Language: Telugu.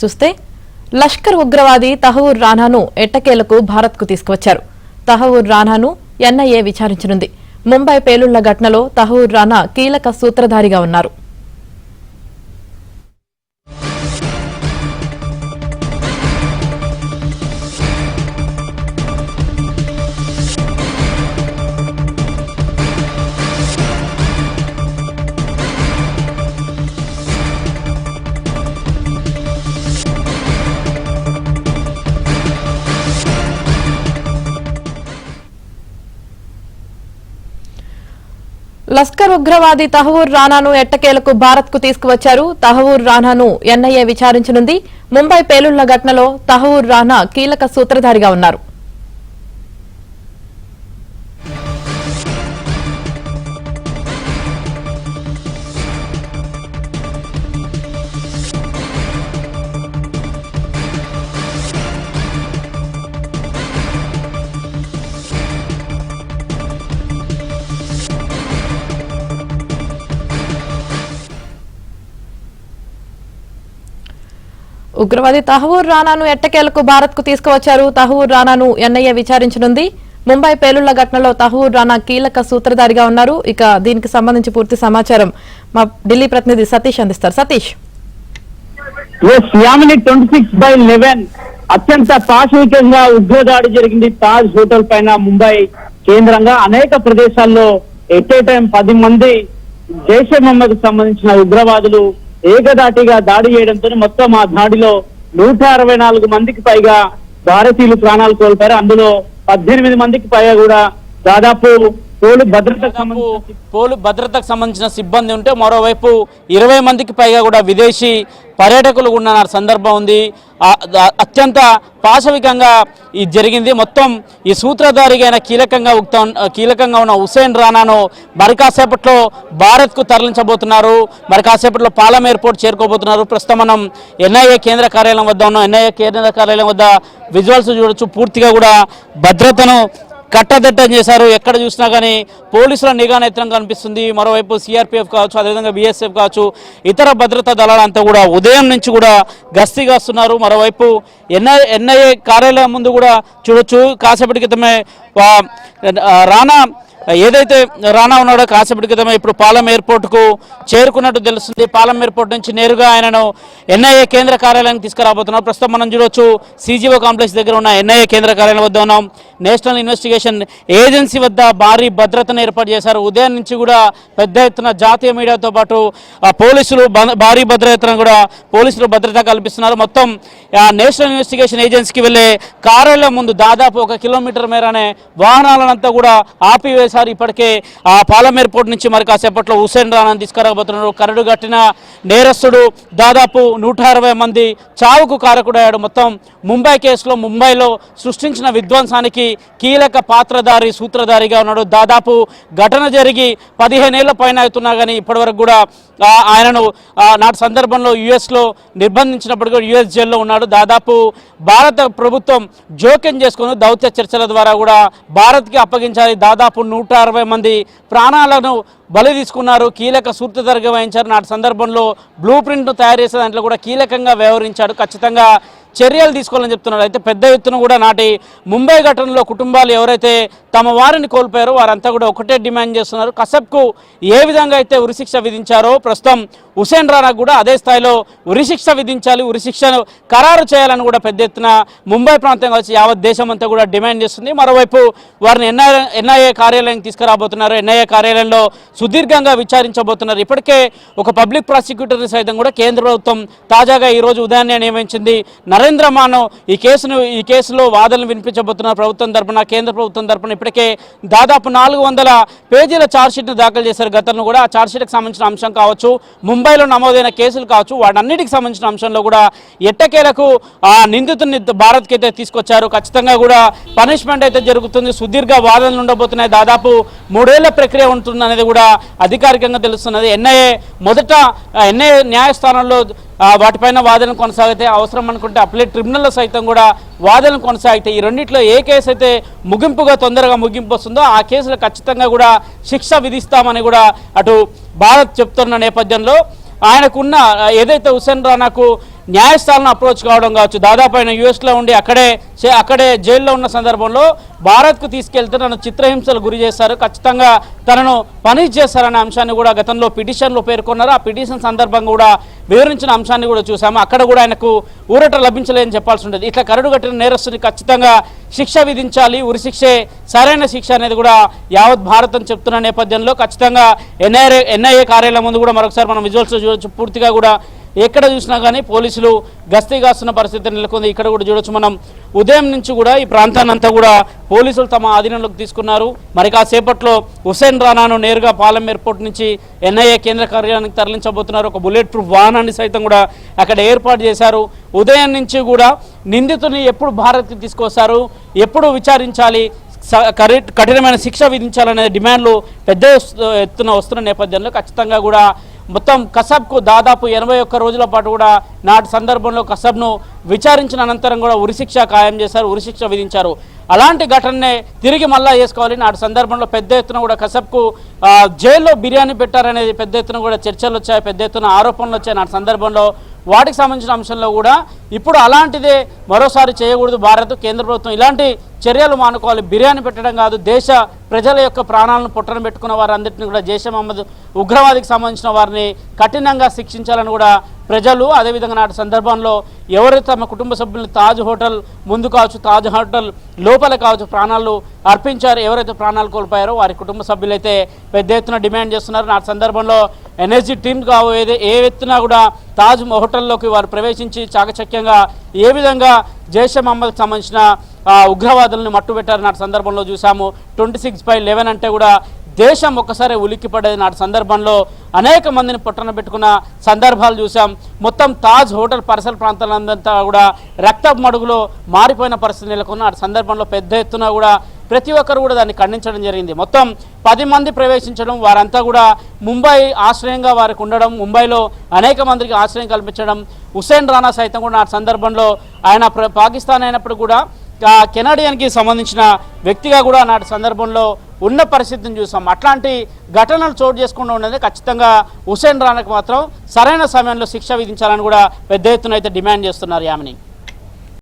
చూస్తే లష్కర్ ఉగ్రవాది తహవూర్ రానాను ఎట్టకేలకు భారత్కు తీసుకువచ్చారు. తహవూర్ రానాను ఎన్ఐఏ విచారించనుంది. ముంబై పేలుళ్ల ఘటనలో తహవూర్ రానా కీలక సూత్రధారిగా ఉన్నారు. లష్కర్ ఉగ్రవాది తహవూర్ రానాను ఎట్టకేలకు భారత్ కు తీసుకువచ్చారు. తహవూర్ రానాను ఎన్ఐఏ విచారించనుంది. ముంబై పేలుళ్ల ఘటనలో తహవూర్ రానా కీలక సూత్రధారిగా ఉన్నారు. ఉగ్రవాది తహవూర్ రానాను ఎట్టకేలకు భారత్ కు తీసుకువచ్చారు. తహవూర్ రానాను ఎన్ఐఏ విచారించనుంది. ముంబై పేలుళ్ల ఘటనలో తహవూర్ రానా కీలక సూత్రధారిగా ఉన్నారు. ఇక దీనికి సంబంధించి పూర్తి సమాచారం మా ఢిల్లీ ప్రతినిధి సతీష్ అందిస్తారు. సతీష్, యామిని 26/11 అత్యంత పాశవికంగా ఉగ్రదాడి జరిగింది తాజ్ హోటల్ పైన. ముంబై కేంద్రంగా అనేక ప్రదేశాల్లో ఎట్ ఏ టైం 10 మంది జైషే మహమ్మద్ కు సంబంధించిన ఉగ్రవాదులు ఏకదాటిగా దాడి చేయడంతో మొత్తం ఆ దాడిలో 164 మందికి పైగా భారతీయులు ప్రాణాలు కోల్పోయారు. అందులో 18 మందికి పైగా కూడా దాదాపు పోలు భద్రతకు సంబంధించిన సిబ్బంది ఉంటే, మరోవైపు 20 మందికి పైగా కూడా విదేశీ పర్యాటకులు ఉన్న సందర్భం ఉంది. అత్యంత పాశవికంగా ఇది జరిగింది. మొత్తం ఈ సూత్రధారిగా కీలకంగా ఉన్న హుసేన్ రానాను మరి కాసేపట్లో భారత్కు తరలించబోతున్నారు. మరి కాసేపట్లో పాలెం ఎయిర్పోర్ట్ చేరుకోబోతున్నారు. ప్రస్తుతం మనం ఎన్ఐఏ కేంద్ర కార్యాలయం వద్ద ఉన్నాం. ఎన్ఐఏ కేంద్ర కార్యాలయం వద్ద విజువల్స్ చూడొచ్చు. పూర్తిగా కూడా భద్రతను కట్టదిట్టం చేశారు. ఎక్కడ చూసినా కానీ పోలీసుల నిఘా నేత్రం కనిపిస్తుంది. మరోవైపు సిఆర్పిఎఫ్ కావచ్చు, అదేవిధంగా బిఎస్ఎఫ్ కావచ్చు, ఇతర భద్రతా దళాలంతా కూడా ఉదయం నుంచి కూడా గస్తీగా వస్తున్నారు. మరోవైపు ఎన్ఐఏ కార్యాలయం ముందు కూడా చూడొచ్చు. కాసేపటి క్రితమే ఏదైతే రానా ఉన్నాడో కాసేపటి క్రితమే ఇప్పుడు పాలెం ఎయిర్పోర్ట్కు చేరుకున్నట్టు తెలుస్తుంది. పాలెం ఎయిర్పోర్ట్ నుంచి నేరుగా ఆయనను ఎన్ఐఏ కేంద్ర కార్యాలయానికి తీసుకురాబోతున్నారు. ప్రస్తుతం మనం చూడొచ్చు సిజిఓ కాంప్లెక్స్ దగ్గర ఉన్న ఎన్ఐఏ కేంద్ర కార్యాలయం వద్ద ఉన్నాం. నేషనల్ ఇన్వెస్టిగేషన్ ఏజెన్సీ వద్ద భారీ భద్రతను ఏర్పాటు చేశారు. ఉదయం నుంచి కూడా పెద్ద ఎత్తున జాతీయ మీడియాతో పాటు పోలీసులు భారీ భద్రతను కూడా పోలీసులు భద్రత కల్పిస్తున్నారు. మొత్తం నేషనల్ ఇన్వెస్టిగేషన్ ఏజెన్సీకి వెళ్లే కార్యాలయం ముందు దాదాపు 1 కిలోమీటర్ మేరనే వాహనాలనంతా కూడా ఆపివేశారు. ఇప్పటికే ఆ పాలెం ఎయిర్పోర్ట్ నుంచి మరి కాసేపట్లో హుసేన్ రానాను తీసుకురాబోతున్నారు. కరడు గట్టిన నేరస్తుడు, దాదాపు 160 మంది చావుకు కారకుడయ్యాడు. మొత్తం ముంబై కేసులో ముంబైలో సృష్టించిన విధ్వంసానికి కీలక పాత్రధారి, సూత్రధారిగా ఉన్నాడు. దాదాపు ఘటన జరిగి 15 ఏళ్ల పైన అవుతున్నా కానీ ఇప్పటివరకు కూడా ఆయనను నాటి సందర్భంలో యుఎస్లో నిర్బంధించినప్పుడు కూడా యుఎస్ జైల్లో ఉన్నాడు. దాదాపు భారత ప్రభుత్వం జోక్యం చేసుకుని దౌత్య చర్చల ద్వారా కూడా భారత్కి అప్పగించాలి. దాదాపు 160 మంది ప్రాణాలను బలి తీసుకున్నారు. కీలక సూత్రధారిగా వహించారు. నాటి సందర్భంలో బ్లూ ప్రింట్ను తయారు చేసే దాంట్లో కూడా కీలకంగా వ్యవహరించాడు. ఖచ్చితంగా చర్యలు తీసుకోవాలని చెప్తున్నారు. అయితే పెద్ద ఎత్తున కూడా నాటి ముంబై ఘటనలో కుటుంబాలు ఎవరైతే తమ వారిని కోల్పోయారో వారంతా కూడా ఒకటే డిమాండ్ చేస్తున్నారు. కసబ్కు ఏ విధంగా అయితే ఉరిశిక్ష విధించారో ప్రస్తుతం హుసేన్ రానాకు కూడా అదే స్థాయిలో ఉరిశిక్ష విధించాలి, ఉరిశిక్షను ఖరారు చేయాలని కూడా పెద్ద ఎత్తున ముంబై ప్రాంతం వచ్చి యావత్ దేశం అంతా కూడా డిమాండ్ చేస్తుంది. మరోవైపు వారిని ఎన్ఐఏ కార్యాలయానికి తీసుకురాబోతున్నారు. ఎన్ఐఏ కార్యాలయంలో సుదీర్ఘంగా విచారించబోతున్నారు. ఇప్పటికే ఒక పబ్లిక్ ప్రాసిక్యూటర్ని సైతం కూడా కేంద్ర ప్రభుత్వం తాజాగా ఈరోజు ఉదయాన్నే నియమించింది. నరేంద్ర మానవ్ ఈ కేసులో వాదనలు వినిపించబోతున్నారు. ప్రభుత్వం తరపున, కేంద్ర ప్రభుత్వం తరపున ఇప్పటికే దాదాపు 400 పేజీల ఛార్జ్షీట్ను దాఖలు చేశారు. గతంలో కూడా ఆ ఛార్జ్షీట్కి సంబంధించిన అంశం కావచ్చు, ముంబైలో నమోదైన కేసులు కావచ్చు, వాటన్నిటికి సంబంధించిన అంశంలో కూడా ఎట్టకేలకు ఆ నిందితుడిని భారత్కి అయితే తీసుకొచ్చారు. ఖచ్చితంగా కూడా పనిష్మెంట్ అయితే జరుగుతుంది. సుదీర్ఘ వాదనలు ఉండబోతున్నాయి. దాదాపు 3 ఏళ్ల ప్రక్రియ ఉంటుంది అనేది కూడా అధికారికంగా తెలుస్తున్నది. ఎన్ఐఏ న్యాయస్థానంలో వాటిపైన వాదనలు కొనసాగితే, అవసరం అనుకుంటే అప్లెట్ ట్రిబ్యునల్లో సైతం కూడా వాదనలు కొనసాగితే, ఈ రెండిట్లో ఏ కేసు అయితే తొందరగా ముగింపు వస్తుందో ఆ కేసులో ఖచ్చితంగా కూడా శిక్ష విధిస్తామని కూడా అటు భారత్ చెప్తున్న నేపథ్యంలో ఆయనకున్న ఏదైతే హుసేన్ రానాకు న్యాయస్థానాలను అప్రోచ్ కావడం కావచ్చు, దాదాపు ఆయన యూఎస్లో ఉండి అక్కడే జైల్లో ఉన్న సందర్భంలో భారత్కు తీసుకెళ్తే నన్ను చిత్రహింసలు గురి చేశారు, ఖచ్చితంగా తనను పనిష్ చేస్తారనే అంశాన్ని కూడా గతంలో పిటిషన్లో పేర్కొన్నారు. ఆ పిటిషన్ సందర్భంగా కూడా వివరించిన అంశాన్ని కూడా చూసాము. అక్కడ కూడా ఆయనకు ఊరట లభించలేదని చెప్పాల్సి ఉంటుంది. ఇట్లా కరడు కట్టిన నేరస్తుని ఖచ్చితంగా శిక్ష విధించాలి, ఉరిశిక్షే సరైన శిక్ష అనేది కూడా యావత్ భారత్ అని చెప్తున్న నేపథ్యంలో ఖచ్చితంగా ఎన్ఐఏ కార్యాలయం ముందు కూడా మరొకసారి మనం విజువల్స్ చూడొచ్చు. పూర్తిగా కూడా ఎక్కడ చూసినా కానీ పోలీసులు గస్తీ కాస్తున్న పరిస్థితి నెలకొంది. ఇక్కడ కూడా చూడొచ్చు మనం, ఉదయం నుంచి కూడా ఈ ప్రాంతాన్ని అంతా కూడా పోలీసులు తమ ఆధీనంలోకి తీసుకున్నారు. మరి కాసేపట్లో హుసేన్ రానాను నేరుగా పాలెం ఎయిర్పోర్ట్ నుంచి ఎన్ఐఏ కేంద్ర కార్యాలయానికి తరలించబోతున్నారు. ఒక బుల్లెట్ ప్రూఫ్ వాహనాన్ని సైతం కూడా అక్కడ ఏర్పాటు చేశారు. ఉదయం నుంచి కూడా నిందితుని ఎప్పుడు భారత్కి తీసుకొస్తారు, ఎప్పుడు విచారించాలి, కఠినమైన శిక్ష విధించాలనే డిమాండ్లు పెద్ద ఎత్తున వస్తున్న నేపథ్యంలో ఖచ్చితంగా కూడా మొత్తం కసబ్కు దాదాపు 81 రోజుల పాటు కూడా నాటి సందర్భంలో కసబ్ను విచారించిన అనంతరం కూడా ఉరిశిక్ష ఖాయం చేశారు, ఉరిశిక్ష విధించారు. అలాంటి ఘటననే తిరిగి మళ్ళా చేసుకోవాలి. నాటి సందర్భంలో పెద్ద ఎత్తున కూడా కసబ్కు జైల్లో బిర్యానీ పెట్టారనేది పెద్ద ఎత్తున కూడా చర్చలు వచ్చాయి, పెద్ద ఎత్తున ఆరోపణలు వచ్చాయి నాటి సందర్భంలో. వాటికి సంబంధించిన అంశంలో కూడా ఇప్పుడు అలాంటిదే మరోసారి చేయకూడదు భారత్, కేంద్ర ప్రభుత్వం ఇలాంటి చర్యలు మానుకోవాలి. బిర్యానీ పెట్టడం కాదు, దేశ ప్రజల యొక్క ప్రాణాలను పొట్టన పెట్టుకున్న వారందరినీ కూడా జైషే మహమ్మద్ ఉగ్రవాదికి సంబంధించిన వారిని కఠినంగా శిక్షించాలని కూడా ప్రజలు, అదేవిధంగా నాటి సందర్భంలో ఎవరైతే తమ కుటుంబ సభ్యులను తాజ్ హోటల్ ముందు కావచ్చు, తాజ్ హోటల్ లోపల కావచ్చు ప్రాణాలు అర్పించారు, ఎవరైతే ప్రాణాలు కోల్పోయారో వారి కుటుంబ సభ్యులైతే పెద్ద ఎత్తున డిమాండ్ చేస్తున్నారు. నాటి సందర్భంలో ఎన్ఎస్జీ టీమ్ ఏ ఎత్తున కూడా తాజ్ హోటల్లోకి వారు ప్రవేశించి చాకచక్యంగా ఏ విధంగా జైషే మహమ్మద్కి సంబంధించిన ఉగ్రవాదులను మట్టుబెట్టారు నాటి సందర్భంలో చూసాము. 26/11 అంటే కూడా దేశం ఒక్కసారి ఉలిక్కిపడేది. నాటి సందర్భంలో అనేక మందిని పొట్టన పెట్టుకున్న సందర్భాలు చూసాం. మొత్తం తాజ్ హోటల్ పరిసర ప్రాంతాలంతా కూడా రక్తపు మడుగులో మారిపోయిన పరిస్థితి నెలకొన్న నాటి సందర్భంలో పెద్ద ఎత్తున కూడా ప్రతి ఒక్కరు కూడా దాన్ని ఖండించడం జరిగింది. మొత్తం 10 మంది ప్రవేశించడం, వారంతా కూడా ముంబై ఆశ్రయంగా వారికి ఉండడం, ముంబైలో అనేక మందికి ఆశ్రయం కల్పించడం. హుసేన్ రానా సైతం కూడా నాటి సందర్భంలో ఆయన పాకిస్తాన్ అయినప్పుడు కూడా కెనడియన్కి సంబంధించిన వ్యక్తిగా కూడా నాటి సందర్భంలో ఉన్న పరిస్థితిని చూసాం. అట్లాంటి ఘటనలు చోటు చేసుకుంటూ ఉండేది. ఖచ్చితంగా హుసేన్ రానాకు మాత్రం సరైన సమయంలో శిక్ష విధించాలని కూడా పెద్ద ఎత్తున అయితే డిమాండ్ చేస్తున్నారు యామిని.